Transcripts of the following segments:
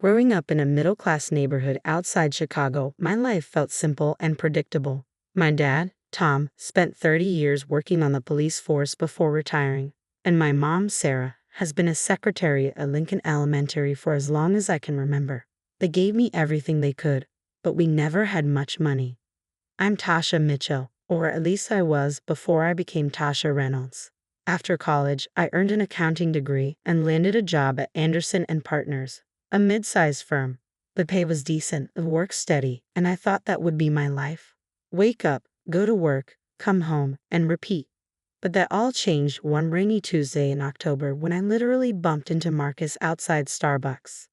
Growing up in a middle-class neighborhood outside Chicago, my life felt simple and predictable. My dad, Tom, spent 30 years working on the police force before retiring, and my mom, Sarah, has been a secretary at Lincoln Elementary for as long as I can remember. They gave me everything they could, but we never had much money. I'm Tasha Mitchell, or at least I was before I became Tasha Reynolds. After college, I earned an accounting degree and landed a job at Anderson & Partners, a mid-sized firm. The pay was decent, the work steady, and I thought that would be my life. Wake up, go to work, come home, and repeat. But that all changed one rainy Tuesday in October when I literally bumped into Marcus outside Starbucks.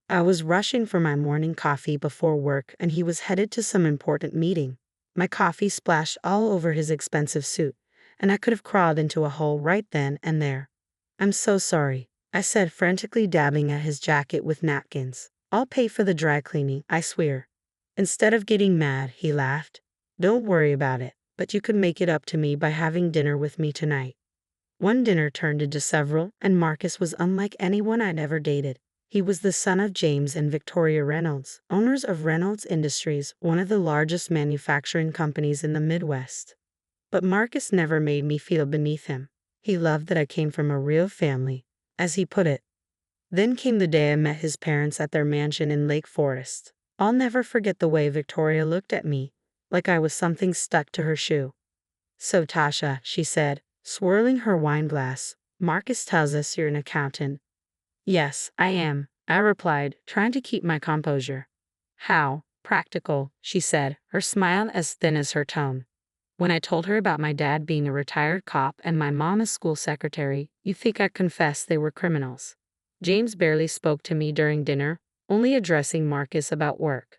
I was rushing for my morning coffee before work and he was headed to some important meeting. My coffee splashed all over his expensive suit, and I could have crawled into a hole right then and there. "I'm so sorry," I said, frantically dabbing at his jacket with napkins. "I'll pay for the dry cleaning, I swear." Instead of getting mad, he laughed. "Don't worry about it, but you could make it up to me by having dinner with me tonight." One dinner turned into several, and Marcus was unlike anyone I'd ever dated. He was the son of James and Victoria Reynolds, owners of Reynolds Industries, one of the largest manufacturing companies in the Midwest. But Marcus never made me feel beneath him. He loved that I came from a real family, as he put it. Then came the day I met his parents at their mansion in Lake Forest. I'll never forget the way Victoria looked at me, like I was something stuck to her shoe. "So Tasha," she said, swirling her wine glass, "Marcus tells us you're an accountant." "Yes, I am," I replied, trying to keep my composure. "How practical," she said, her smile as thin as her tone. "When I told her about my dad being a retired cop and my mom a school secretary, you think I'd confess they were criminals." James barely spoke to me during dinner, only addressing Marcus about work.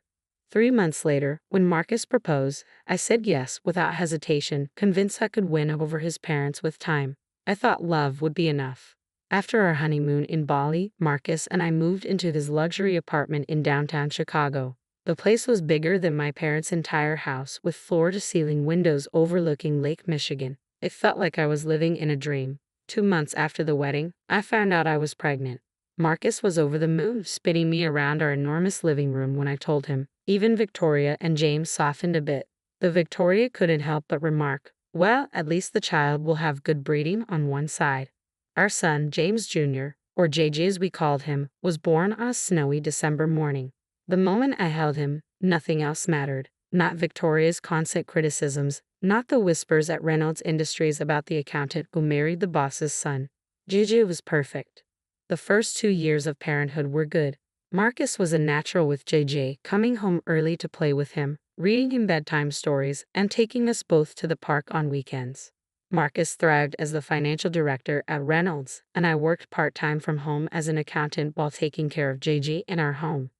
3 months later, when Marcus proposed, I said yes without hesitation, convinced I could win over his parents with time. I thought love would be enough. After our honeymoon in Bali, Marcus and I moved into his luxury apartment in downtown Chicago. The place was bigger than my parents' entire house, with floor-to-ceiling windows overlooking Lake Michigan. It felt like I was living in a dream. 2 months after the wedding, I found out I was pregnant. Marcus was over the moon, spinning me around our enormous living room when I told him. Even Victoria and James softened a bit. The Victoria couldn't help but remark, "Well, at least the child will have good breeding on one side." Our son, James Jr., or JJ as we called him, was born on a snowy December morning. The moment I held him, nothing else mattered. Not Victoria's constant criticisms, not the whispers at Reynolds Industries about the accountant who married the boss's son. JJ was perfect. The first 2 years of parenthood were good. Marcus was a natural with JJ, coming home early to play with him, reading him bedtime stories, and taking us both to the park on weekends. Marcus thrived as the financial director at Reynolds, and I worked part-time from home as an accountant while taking care of JJ in our home.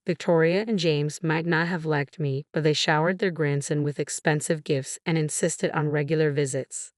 Victoria and James might not have liked me, but they showered their grandson with expensive gifts and insisted on regular visits.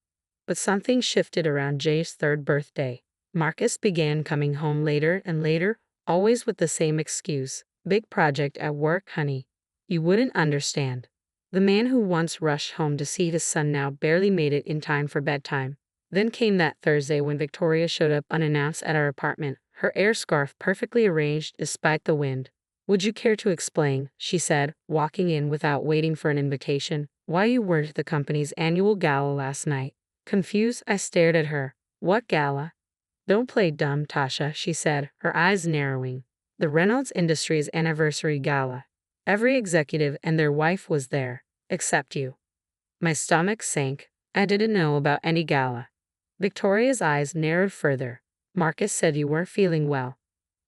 But something shifted around Jay's 3rd birthday. Marcus began coming home later and later, always with the same excuse: "Big project at work, honey. You wouldn't understand." The man who once rushed home to see his son now barely made it in time for bedtime. Then came that Thursday when Victoria showed up unannounced at our apartment, her air scarf perfectly arranged despite the wind. "Would you care to explain," she said, walking in without waiting for an invitation, "why you weren't at the company's annual gala last night?" Confused, I stared at her. "What gala?" "Don't play dumb, Tasha," she said, her eyes narrowing. "The Reynolds Industries anniversary gala. Every executive and their wife was there, except you." My stomach sank. I didn't know about any gala. Victoria's eyes narrowed further. "Marcus said you weren't feeling well."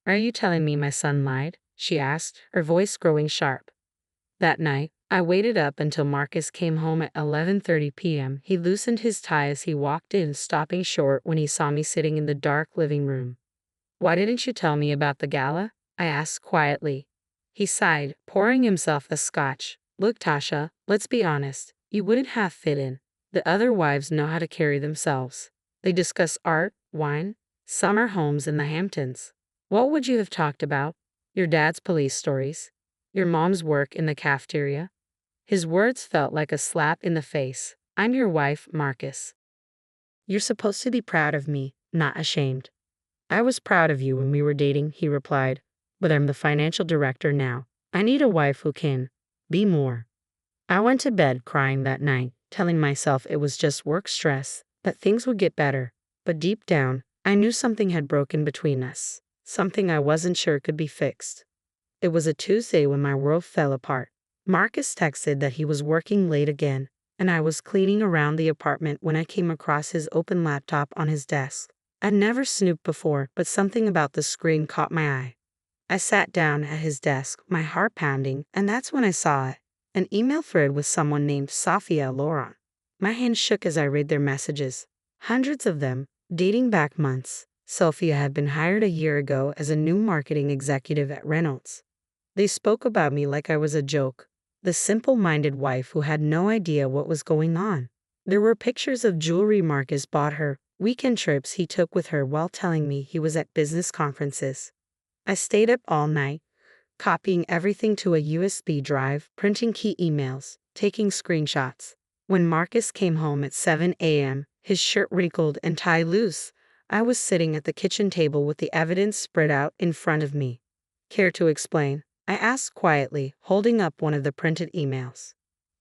"Are you telling me my son lied?" she asked, her voice growing sharp. That night, I waited up until Marcus came home at 11:30 p.m. He loosened his tie as he walked in, stopping short when he saw me sitting in the dark living room. "Why didn't you tell me about the gala?" I asked quietly. He sighed, pouring himself a scotch. "Look, Tasha, let's be honest. You wouldn't have fit in. The other wives know how to carry themselves. They discuss art, wine, summer homes in the Hamptons. What would you have talked about? Your dad's police stories? Your mom's work in the cafeteria?" His words felt like a slap in the face. "I'm your wife, Marcus. You're supposed to be proud of me, not ashamed." "I was proud of you when we were dating," he replied. but I'm the financial director now. I need a wife who can be more. I went to bed crying that night, telling myself it was just work stress, that things would get better. But deep down, I knew something had broken between us, something I wasn't sure could be fixed. It was a Tuesday when my world fell apart. Marcus texted that he was working late again, and I was cleaning around the apartment when I came across his open laptop on his desk. I'd never snooped before, but something about the screen caught my eye. I sat down at his desk, my heart pounding, and that's when I saw it. An email thread with someone named Sophia Laurent. My hand shook as I read their messages. Hundreds of them, dating back months. Sophia had been hired a year ago as a new marketing executive at Reynolds. They spoke about me like I was a joke, the simple-minded wife who had no idea what was going on. There were pictures of jewelry Marcus bought her, weekend trips he took with her while telling me he was at business conferences. I stayed up all night, copying everything to a USB drive, printing key emails, taking screenshots. When Marcus came home at 7 a.m., his shirt wrinkled and tie loose, I was sitting at the kitchen table with the evidence spread out in front of me. Care to explain? I asked quietly, holding up one of the printed emails.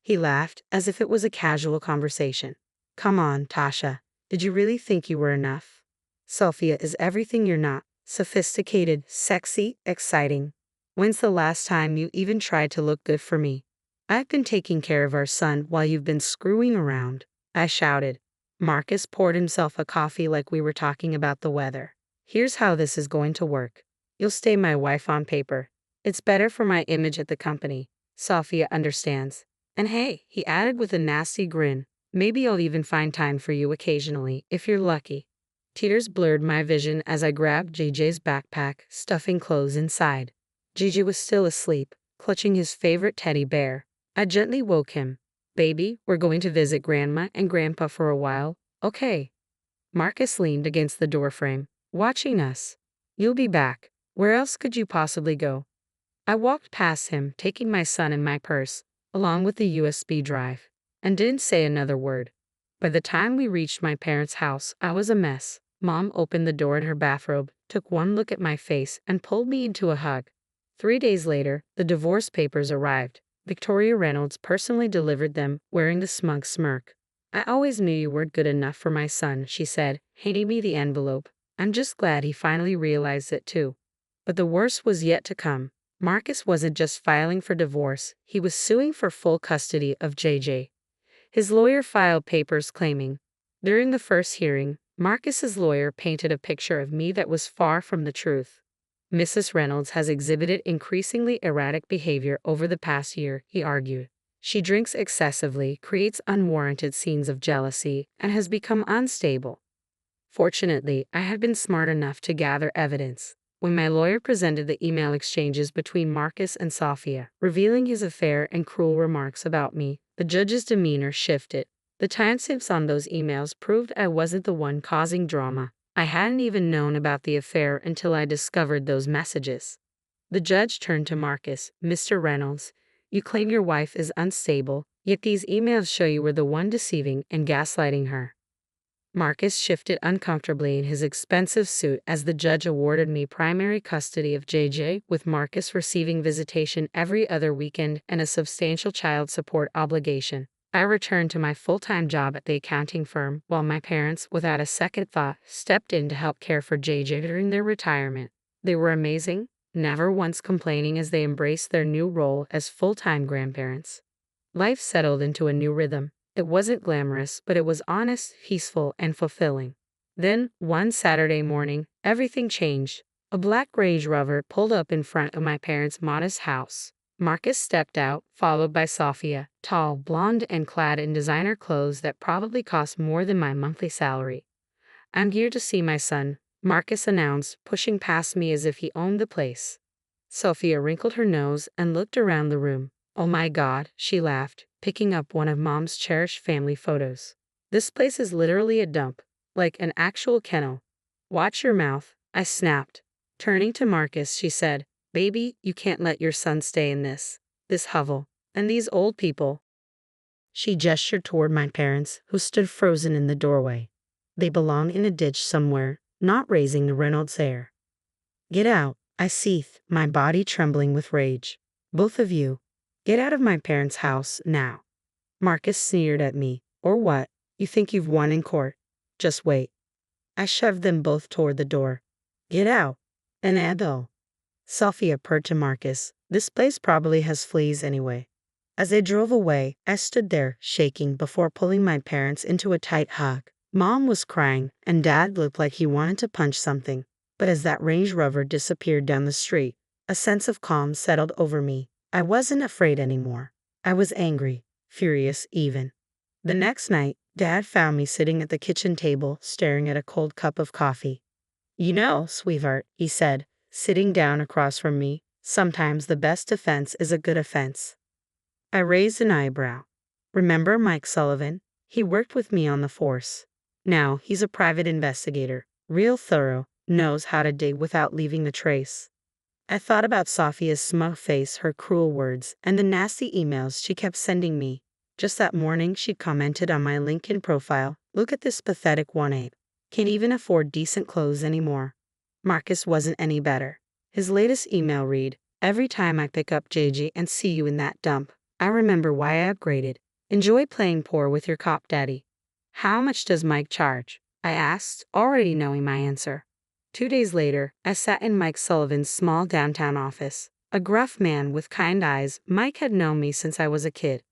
He laughed, as if it was a casual conversation. Come on, Tasha. Did you really think you were enough? Sophia is everything you're not. Sophisticated, sexy, exciting. When's the last time you even tried to look good for me? I've been taking care of our son while you've been screwing around, I shouted. Marcus poured himself a coffee like we were talking about the weather. Here's how this is going to work. You'll stay my wife on paper. It's better for my image at the company. Sophia understands. And hey, he added with a nasty grin, maybe I'll even find time for you occasionally, if you're lucky. Tears blurred my vision as I grabbed JJ's backpack, stuffing clothes inside. JJ was still asleep, clutching his favorite teddy bear. I gently woke him. Baby, we're going to visit Grandma and Grandpa for a while, okay? Marcus leaned against the doorframe, watching us. You'll be back. Where else could you possibly go? I walked past him, taking my son and my purse, along with the USB drive, and didn't say another word. By the time we reached my parents' house, I was a mess. Mom opened the door in her bathrobe, took one look at my face, and pulled me into a hug. 3 days later, the divorce papers arrived. Victoria Reynolds personally delivered them, wearing the smug smirk. I always knew you weren't good enough for my son, she said, handing me the envelope. I'm just glad he finally realized it too. But the worst was yet to come. Marcus wasn't just filing for divorce, he was suing for full custody of JJ. His lawyer filed papers claiming. During the first hearing, Marcus's lawyer painted a picture of me that was far from the truth. Mrs. Reynolds has exhibited increasingly erratic behavior over the past year, he argued. She drinks excessively, creates unwarranted scenes of jealousy, and has become unstable. Fortunately, I had been smart enough to gather evidence. When my lawyer presented the email exchanges between Marcus and Sophia, revealing his affair and cruel remarks about me, the judge's demeanor shifted. The timestamps on those emails proved I wasn't the one causing drama. I hadn't even known about the affair until I discovered those messages. The judge turned to Marcus. Mr. Reynolds, you claim your wife is unstable, yet these emails show you were the one deceiving and gaslighting her. Marcus shifted uncomfortably in his expensive suit as the judge awarded me primary custody of JJ, with Marcus receiving visitation every other weekend and a substantial child support obligation. I returned to my full-time job at the accounting firm, while my parents, without a second thought, stepped in to help care for JJ during their retirement. They were amazing, never once complaining as they embraced their new role as full-time grandparents. Life settled into a new rhythm. It wasn't glamorous, but it was honest, peaceful, and fulfilling. Then, one Saturday morning, everything changed. A black Range Rover pulled up in front of my parents' modest house. Marcus stepped out, followed by Sophia, tall, blonde, and clad in designer clothes that probably cost more than my monthly salary. I'm here to see my son, Marcus announced, pushing past me as if he owned the place. Sophia wrinkled her nose and looked around the room. Oh my God, she laughed, picking up one of Mom's cherished family photos. This place is literally a dump, like an actual kennel. Watch your mouth, I snapped. Turning to Marcus, she said, Baby, you can't let your son stay in this hovel. And these old people. She gestured toward my parents, who stood frozen in the doorway. They belong in a ditch somewhere, not raising the Reynolds heir. Get out, I seethed, my body trembling with rage. Both of you, get out of my parents' house now. Marcus sneered at me. Or what? You think you've won in court? Just wait. I shoved them both toward the door. Get out. And Adele. Sophia purred to Marcus. This place probably has fleas anyway. As they drove away, I stood there, shaking, before pulling my parents into a tight hug. Mom was crying, and Dad looked like he wanted to punch something. But as that Range Rover disappeared down the street, a sense of calm settled over me. I wasn't afraid anymore. I was angry, furious even. The next night, Dad found me sitting at the kitchen table, staring at a cold cup of coffee. You know, sweetheart, he said, sitting down across from me, sometimes the best defense is a good offense. I raised an eyebrow. Remember Mike Sullivan? He worked with me on the force. Now he's a private investigator, real thorough, knows how to dig without leaving a trace. I thought about Sophia's smug face, her cruel words, and the nasty emails she kept sending me. Just that morning she commented on my LinkedIn profile, "Look at this pathetic 1/8. Can't even afford decent clothes anymore." Marcus wasn't any better. His latest email read, "Every time I pick up JJ and see you in that dump, I remember why I upgraded. Enjoy playing poor with your cop daddy." How much does Mike charge? I asked, already knowing my answer. 2 days later, I sat in Mike Sullivan's small downtown office. A gruff man with kind eyes, Mike had known me since I was a kid.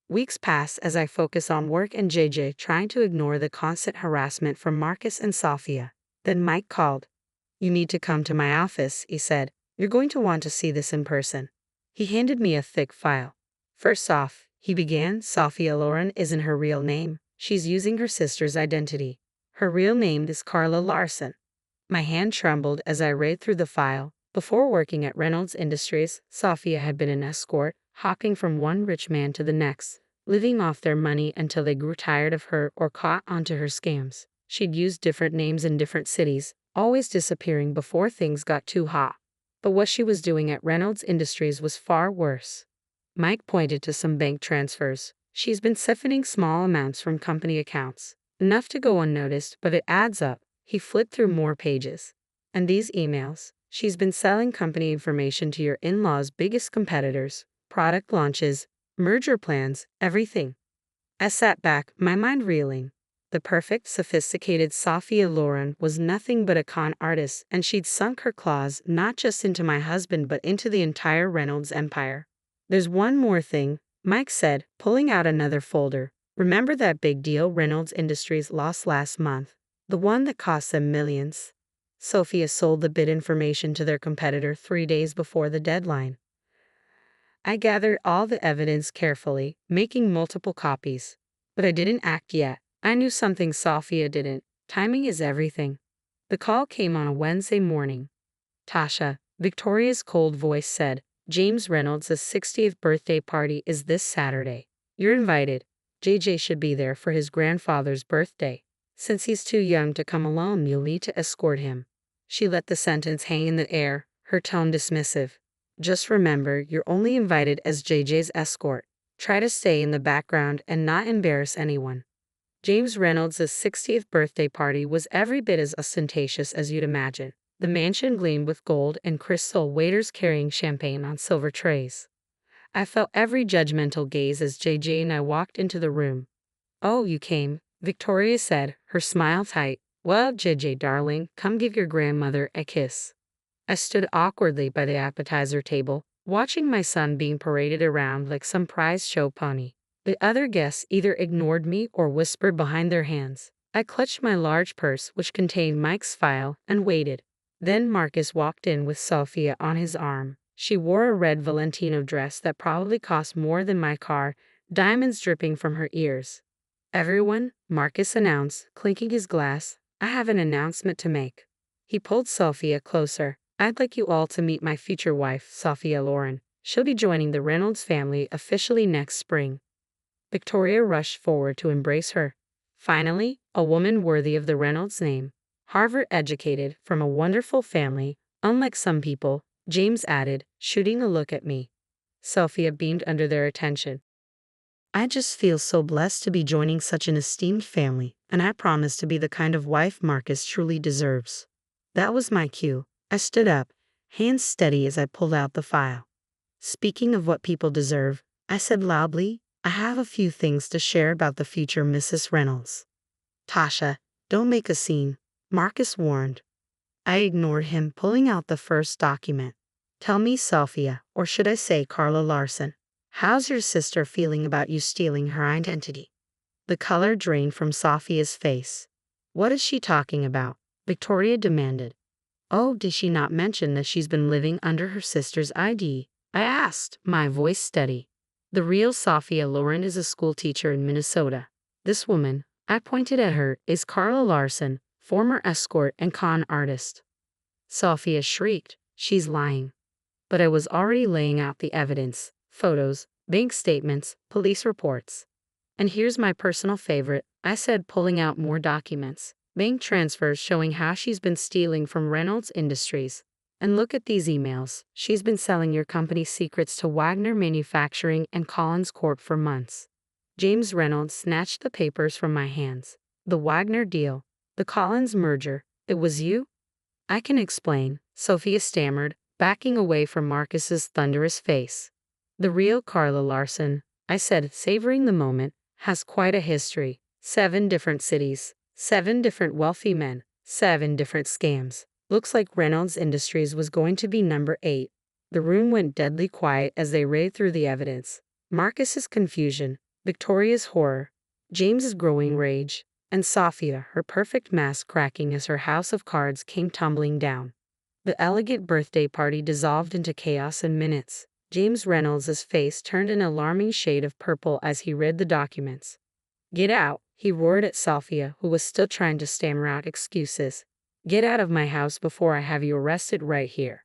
Weeks passed as I focused on work and JJ, trying to ignore the constant harassment from Marcus and Sophia. Then Mike called. "You need to come to my office," he said. "You're going to want to see this in person." He handed me a thick file. "First off," he began, "Sophia Loren isn't her real name. She's using her sister's identity. Her real name is Carla Larson." My hand trembled as I read through the file. Before working at Reynolds Industries, Sophia had been an escort, hopping from one rich man to the next, living off their money until they grew tired of her or caught onto her scams. She'd used different names in different cities, always disappearing before things got too hot. But what she was doing at Reynolds Industries was far worse. Mike pointed to some bank transfers. She's been siphoning small amounts from company accounts. Enough to go unnoticed, but it adds up. He flipped through more pages. And these emails. She's been selling company information to your in-laws' biggest competitors, product launches, merger plans, everything. I sat back, my mind reeling. The perfect, sophisticated Sophia Loren was nothing but a con artist, and she'd sunk her claws not just into my husband but into the entire Reynolds empire. "There's one more thing," Mike said, pulling out another folder. "Remember that big deal Reynolds Industries lost last month? The one that cost them millions? Sophia sold the bid information to their competitor 3 days before the deadline." I gathered all the evidence carefully, making multiple copies. But I didn't act yet. I knew something Sophia didn't. Timing is everything. The call came on a Wednesday morning. "Tasha," Victoria's cold voice said, "James Reynolds' 60th birthday party is this Saturday. You're invited. JJ should be there for his grandfather's birthday. Since he's too young to come alone, you'll need to escort him." She let the sentence hang in the air, her tone dismissive. "Just remember, you're only invited as JJ's escort. Try to stay in the background and not embarrass anyone." James Reynolds' 60th birthday party was every bit as ostentatious as you'd imagine. The mansion gleamed with gold and crystal, waiters carrying champagne on silver trays. I felt every judgmental gaze as JJ and I walked into the room. "Oh, you came," Victoria said, her smile tight. "Well, JJ, darling, come give your grandmother a kiss." I stood awkwardly by the appetizer table, watching my son being paraded around like some prize show pony. The other guests either ignored me or whispered behind their hands. I clutched my large purse, which contained Mike's file, and waited. Then Marcus walked in with Sophia on his arm. She wore a red Valentino dress that probably cost more than my car, diamonds dripping from her ears. "Everyone," Marcus announced, clinking his glass, "I have an announcement to make." He pulled Sophia closer. "I'd like you all to meet my future wife, Sophia Loren. She'll be joining the Reynolds family officially next spring." Victoria rushed forward to embrace her. Finally, a woman worthy of the Reynolds name. Harvard-educated, from a wonderful family, unlike some people, James added, shooting a look at me. Sophia beamed under their attention. "I just feel so blessed to be joining such an esteemed family, and I promise to be the kind of wife Marcus truly deserves." That was my cue. I stood up, hands steady as I pulled out the file. Speaking of what people deserve, I said loudly, I have a few things to share about the future Mrs. Reynolds. Tasha, don't make a scene, Marcus warned. I ignored him, pulling out the first document. Tell me, Sophia, or should I say Carla Larson, how's your sister feeling about you stealing her identity? The color drained from Sophia's face. What is she talking about? Victoria demanded. Oh, did she not mention that she's been living under her sister's ID? I asked, my voice steady. The real Sophia Loren is a school teacher in Minnesota. This woman, I pointed at her, is Carla Larson, former escort and con artist. Sophia shrieked, she's lying. But I was already laying out the evidence, photos, bank statements, police reports. And here's my personal favorite, I said, pulling out more documents. Bank transfers showing how she's been stealing from Reynolds Industries. And look at these emails. She's been selling your company's secrets to Wagner Manufacturing and Collins Corp for months. James Reynolds snatched the papers from my hands. The Wagner deal. The Collins merger. It was you? I can explain, Sophia stammered, backing away from Marcus's thunderous face. The real Carla Larson, I said, savoring the moment, has quite a history. 7 different cities, 7 different wealthy men, 7 different scams. Looks like Reynolds Industries was going to be number 8. The room went deadly quiet as they read through the evidence. Marcus's confusion, Victoria's horror, James's growing rage, and Sophia, her perfect mask cracking as her house of cards came tumbling down. The elegant birthday party dissolved into chaos in minutes. James Reynolds' face turned an alarming shade of purple as he read the documents. Get out, he roared at Sophia, who was still trying to stammer out excuses. Get out of my house before I have you arrested right here.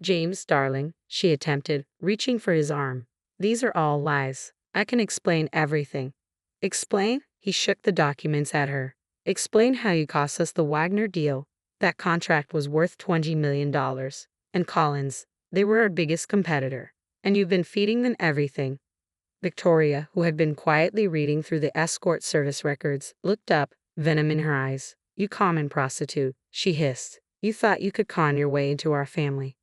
James, darling, she attempted, reaching for his arm. These are all lies. I can explain everything. Explain? He shook the documents at her. Explain how you cost us the Wagner deal. That contract was worth $20 million. And Collins, they were our biggest competitor. And you've been feeding them everything. Victoria, who had been quietly reading through the escort service records, looked up, venom in her eyes. You common prostitute, she hissed. You thought you could con your way into our family.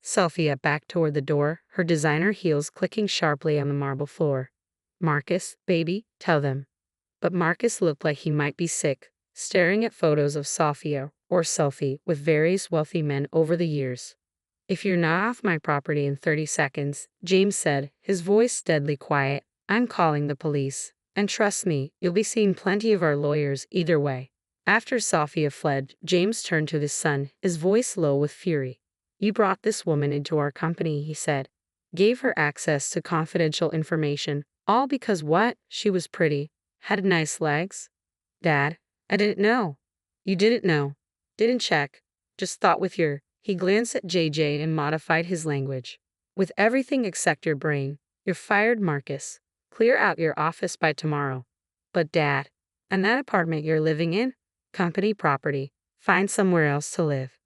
Sophia backed toward the door, her designer heels clicking sharply on the marble floor. Marcus, baby, tell them. But Marcus looked like he might be sick, staring at photos of Sophia, or Sophie, with various wealthy men over the years. If you're not off my property in 30 seconds, James said, his voice deadly quiet, I'm calling the police. And trust me, you'll be seeing plenty of our lawyers either way. After Sophia fled, James turned to his son, his voice low with fury. You brought this woman into our company, he said. Gave her access to confidential information, all because what? She was pretty. Had nice legs? Dad, I didn't know. You didn't know. Didn't check. Just thought with your... He glanced at JJ and modified his language. With everything except your brain. You're fired, Marcus. Clear out your office by tomorrow. But Dad, and that apartment you're living in? Company property. Find somewhere else to live.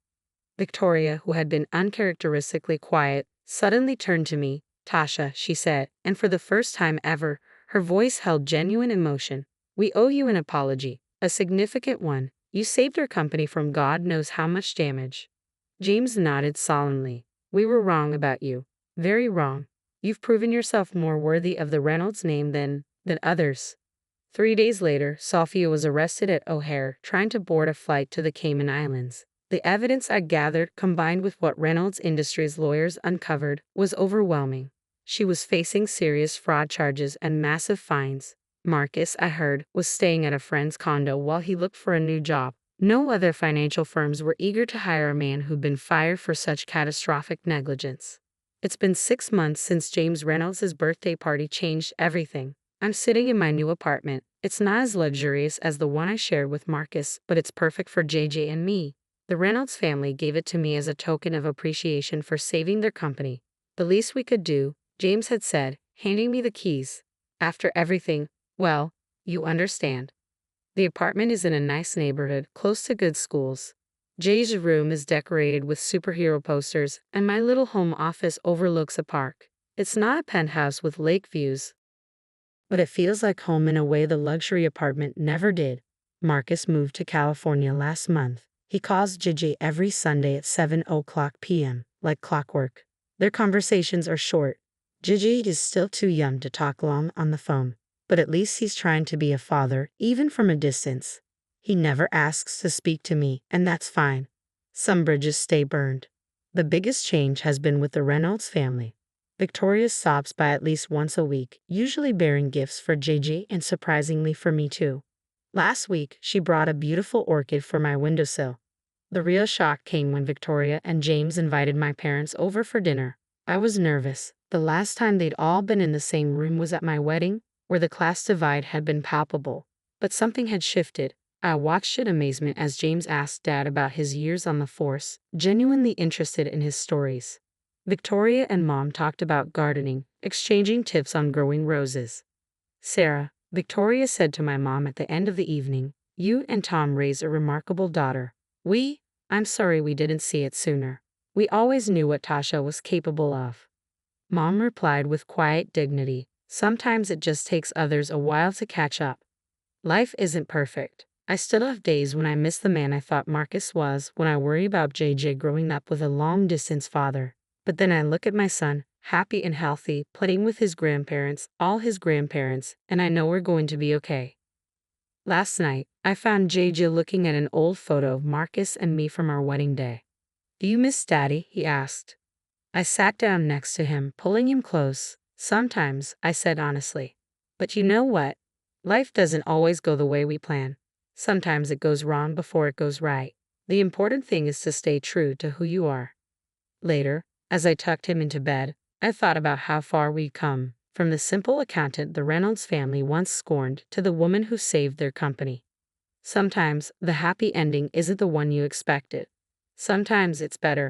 Victoria, who had been uncharacteristically quiet, suddenly turned to me. Tasha, she said, and for the first time ever, her voice held genuine emotion. We owe you an apology, a significant one. You saved our company from God knows how much damage. James nodded solemnly. We were wrong about you. Very wrong. You've proven yourself more worthy of the Reynolds name than others. 3 days later, Sophia was arrested at O'Hare, trying to board a flight to the Cayman Islands. The evidence I gathered, combined with what Reynolds Industries lawyers uncovered, was overwhelming. She was facing serious fraud charges and massive fines. Marcus, I heard, was staying at a friend's condo while he looked for a new job. No other financial firms were eager to hire a man who'd been fired for such catastrophic negligence. It's been 6 months since James Reynolds' birthday party changed everything. I'm sitting in my new apartment. It's not as luxurious as the one I shared with Marcus, but it's perfect for JJ and me. The Reynolds family gave it to me as a token of appreciation for saving their company. The least we could do, James had said, handing me the keys. After everything, well, you understand. The apartment is in a nice neighborhood, close to good schools. Jay's room is decorated with superhero posters, and my little home office overlooks a park. It's not a penthouse with lake views, but it feels like home in a way the luxury apartment never did. Marcus moved to California last month. He calls JJ every Sunday at 7:00 p.m. like clockwork. Their conversations are short. Gigi is still too young to talk long on the phone, but at least he's trying to be a father, even from a distance. He never asks to speak to me, and that's fine. Some bridges stay burned. The biggest change has been with the Reynolds family. Victoria stops by at least once a week, usually bearing gifts for JJ and surprisingly for me too. Last week, she brought a beautiful orchid for my windowsill. The real shock came when Victoria and James invited my parents over for dinner. I was nervous. The last time they'd all been in the same room was at my wedding, where the class divide had been palpable. But something had shifted. I watched in amazement as James asked Dad about his years on the force, genuinely interested in his stories. Victoria and Mom talked about gardening, exchanging tips on growing roses. Sarah, Victoria said to my mom at the end of the evening, "You and Tom raised a remarkable daughter. I'm sorry we didn't see it sooner. We always knew what Tasha was capable of." Mom replied with quiet dignity, "Sometimes it just takes others a while to catch up. Life isn't perfect. I still have days when I miss the man I thought Marcus was, when I worry about JJ growing up with a long-distance father. But then I look at my son, happy and healthy, playing with his grandparents, all his grandparents, and I know we're going to be okay." Last night, I found JJ looking at an old photo of Marcus and me from our wedding day. "Do you miss Daddy?" he asked. I sat down next to him, pulling him close. "Sometimes," I said honestly. "But you know what? Life doesn't always go the way we plan. Sometimes it goes wrong before it goes right. The important thing is to stay true to who you are." Later, as I tucked him into bed, I thought about how far we'd come, from the simple accountant the Reynolds family once scorned to the woman who saved their company. Sometimes the happy ending isn't the one you expected. Sometimes it's better,